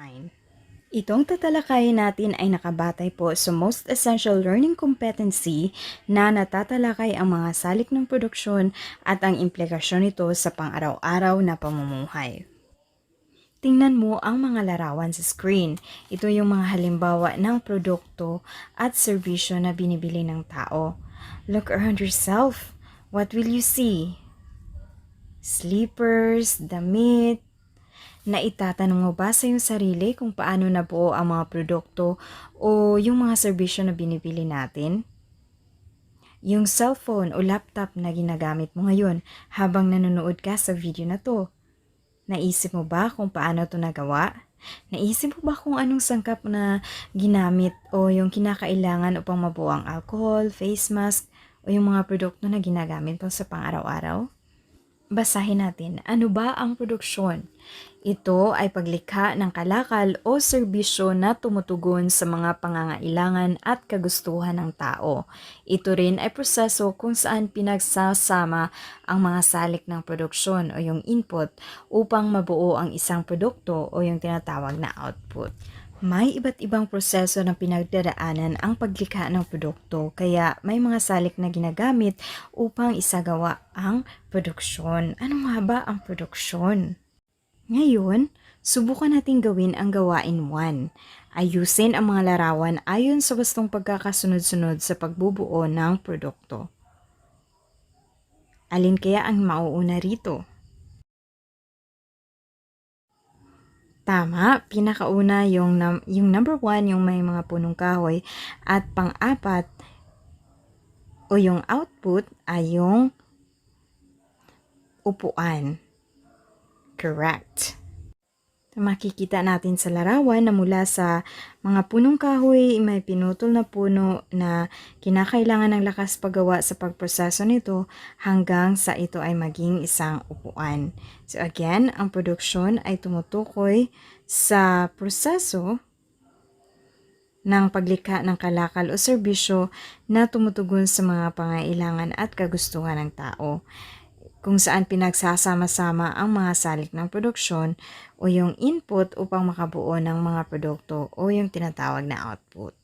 9. Itong tatalakayin natin ay nakabatay po sa most essential learning competency na natatalakay ang mga salik ng produksyon at ang implikasyon nito sa pang-araw-araw na pamumuhay. Tingnan mo ang mga larawan sa screen. Ito yung mga halimbawa ng produkto at serbisyo na binibili ng tao. Look around yourself. What will you see? Slippers, damit. Naitatanong mo ba sa iyong sarili kung paano nabuo ang mga produkto o yung mga serbisyo na binibili natin? Yung cellphone o laptop na ginagamit mo ngayon habang nanonood ka sa video na to. Naisip mo ba kung paano to nagawa? Naisip mo ba kung anong sangkap na ginamit o yung kinakailangan upang mabuo ang alcohol, face mask o yung mga produkto na ginagamit mo sa pang-araw-araw? Basahin natin, ano ba ang produksyon? Ito ay paglikha ng kalakal o serbisyo na tumutugon sa mga pangangailangan at kagustuhan ng tao. Ito rin ay proseso kung saan pinagsasama ang mga salik ng produksyon o yung input upang mabuo ang isang produkto o yung tinatawag na output. May iba't ibang proseso na pinagdadaanan ang paglikha ng produkto, kaya may mga salik na ginagamit upang isagawa ang produksyon. Ano nga ba ang produksyon? Ngayon, subukan natin gawin ang gawain 1. Ayusin ang mga larawan ayon sa wastong pagkakasunod-sunod sa pagbubuo ng produkto. Alin kaya ang mauuna rito? Tama, pinakauna yung number 1, yung may mga punong kahoy, at pang-apat o yung output ay yung upuan. Correct. Makikita natin sa larawan na mula sa mga punong kahoy, may pinutol na puno na kinakailangan ng lakas paggawa sa pagproseso nito hanggang sa ito ay maging isang upuan. So again, ang produksyon ay tumutukoy sa proseso ng paglikha ng kalakal o serbisyo na tumutugon sa mga pangailangan at kagustuhan ng tao, kung saan pinagsasama-sama ang mga salik ng produksyon o yung input upang makabuo ng mga produkto o yung tinatawag na output.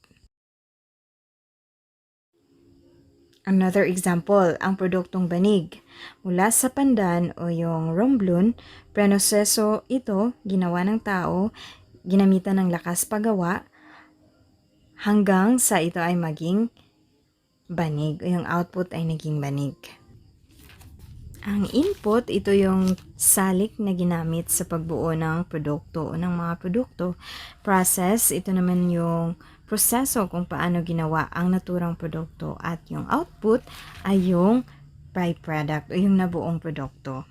Another example, ang produktong banig. Mula sa pandan o yung romblon, prenoseso ito, ginawa ng tao, ginamitan ng lakas paggawa, hanggang sa ito ay maging banig o yung output ay naging banig. Ang input, ito yung salik na ginamit sa pagbuo ng produkto o ng mga produkto. Process, ito naman yung proseso kung paano ginawa ang naturang produkto. At yung output ay yung byproduct o yung nabuong produkto.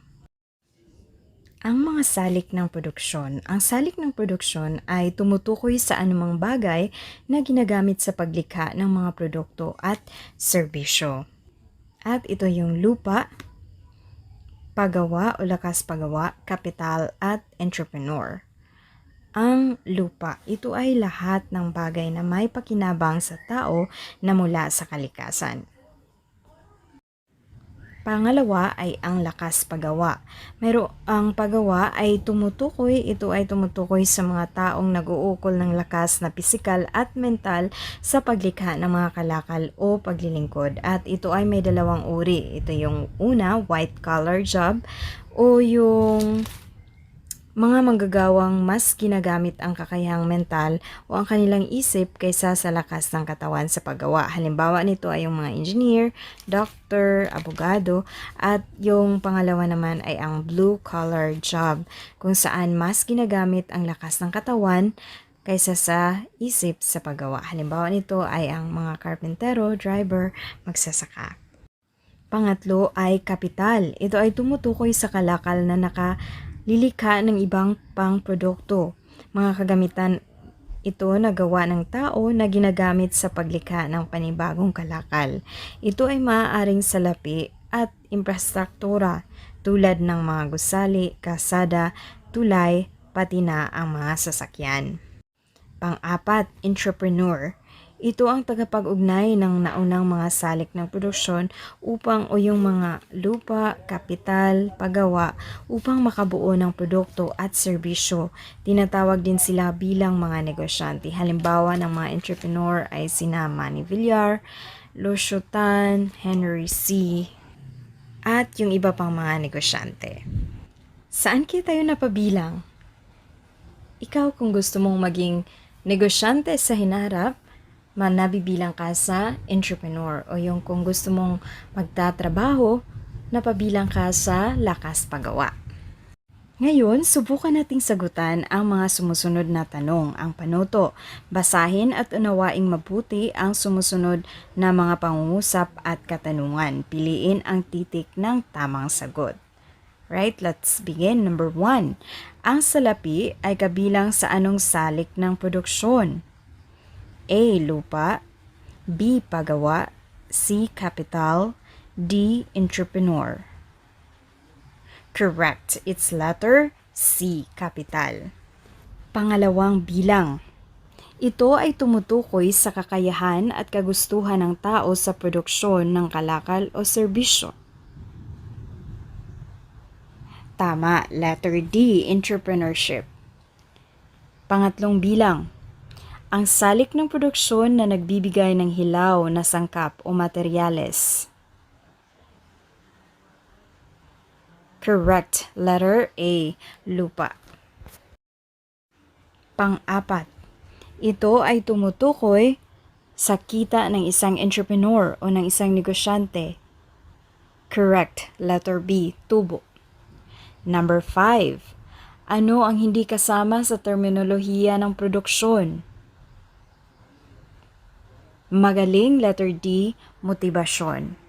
Ang mga salik ng produksyon. Ang salik ng produksyon ay tumutukoy sa anumang bagay na ginagamit sa paglikha ng mga produkto at serbisyo. At ito yung lupa, paggawa o lakas paggawa, kapital at entrepreneur. Ang lupa, ito ay lahat ng bagay na may pakinabang sa tao na mula sa kalikasan. Pangalawa ay ang lakas paggawa. Ang paggawa ay ito ay tumutukoy sa mga taong nag-uukol ng lakas na pisikal at mental sa paglikha ng mga kalakal o paglilingkod. At ito ay may dalawang uri. Ito yung una, white collar job, o yung mga manggagawang mas ginagamit ang kakayahang mental o ang kanilang isip kaysa sa lakas ng katawan sa paggawa. Halimbawa nito ay yung mga engineer, doctor, abogado, at yung pangalawa naman ay ang blue-collar job, kung saan mas ginagamit ang lakas ng katawan kaysa sa isip sa paggawa. Halimbawa nito ay ang mga karpentero, driver, magsasaka. Pangatlo ay kapital. Ito ay tumutukoy sa kalakal na lilikha ng ibang pang-produkto. Mga kagamitan ito na gawa ng tao na ginagamit sa paglikha ng panibagong kalakal. Ito ay maaaring salapi at infrastruktura tulad ng mga gusali, kasada, tulay, pati na ang mga sasakyan. Pang-apat, entrepreneur. Ito ang tagapag-ugnay ng naunang mga salik ng produksyon upang o yung mga lupa, kapital, paggawa upang makabuo ng produkto at serbisyo. Tinatawag din sila bilang mga negosyante. Halimbawa ng mga entrepreneur ay sina Manny Villar, Lucio Tan, Henry C. at yung iba pang mga negosyante. Saan kita tayo napabilang? Ikaw kung gusto mong maging negosyante sa hinaharap, nabibilang ka sa entrepreneur o yung kung gusto mong magtatrabaho, napabilang ka sa lakas paggawa. Ngayon, subukan nating sagutan ang mga sumusunod na tanong. Ang panuto, basahin at unawaing mabuti ang sumusunod na mga pangungusap at katanungan. Piliin ang titik ng tamang sagot. Right, let's begin. Number 1. Ang salapi ay kabilang sa anong salik ng produksyon? A. Lupa, B. Paggawa, C. Capital, D. Entrepreneur. Correct. It's letter C. Capital. Pangalawang bilang. Ito ay tumutukoy sa kakayahan at kagustuhan ng tao sa produksyon ng kalakal o serbisyo. Tama. Letter D. Entrepreneurship. Pangatlong bilang. Ang salik ng produksyon na nagbibigay ng hilaw na sangkap o materyales. Correct. Letter A. Lupa. Pang-apat. Ito ay tumutukoy sa kita ng isang entrepreneur o ng isang negosyante. Correct. Letter B. Tubo. Number 5. Ano ang hindi kasama sa terminolohiya ng produksyon? Magaling, letter D, motibasyon.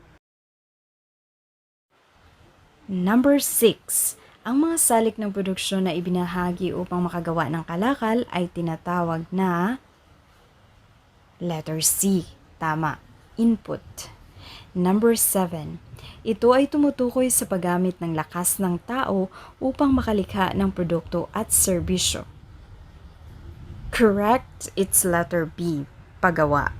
Number 6. Ang mga salik ng produksyon na ibinahagi upang makagawa ng kalakal ay tinatawag na letter C, tama, input. Number 7. Ito ay tumutukoy sa paggamit ng lakas ng tao upang makalikha ng produkto at serbisyo. Correct, it's letter B, paggawa.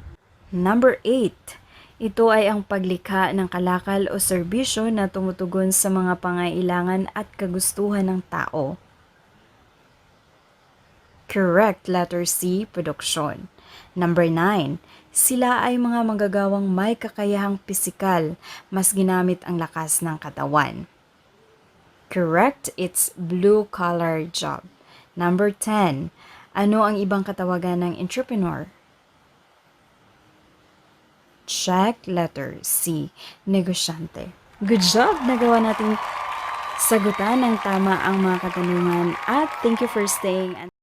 Number 8. Ito ay ang paglikha ng kalakal o serbisyo na tumutugon sa mga pangailangan at kagustuhan ng tao. Correct, letter C, produksyon. Number 9. Sila ay mga manggagawang may kakayahang pisikal, mas ginamit ang lakas ng katawan. Correct, it's blue-collar job. Number 10. Ano ang ibang katawagan ng entrepreneur? Check, letter C, negosyante. Good job! Nagawa natin sagutan ng tama ang mga katanungan at thank you for staying.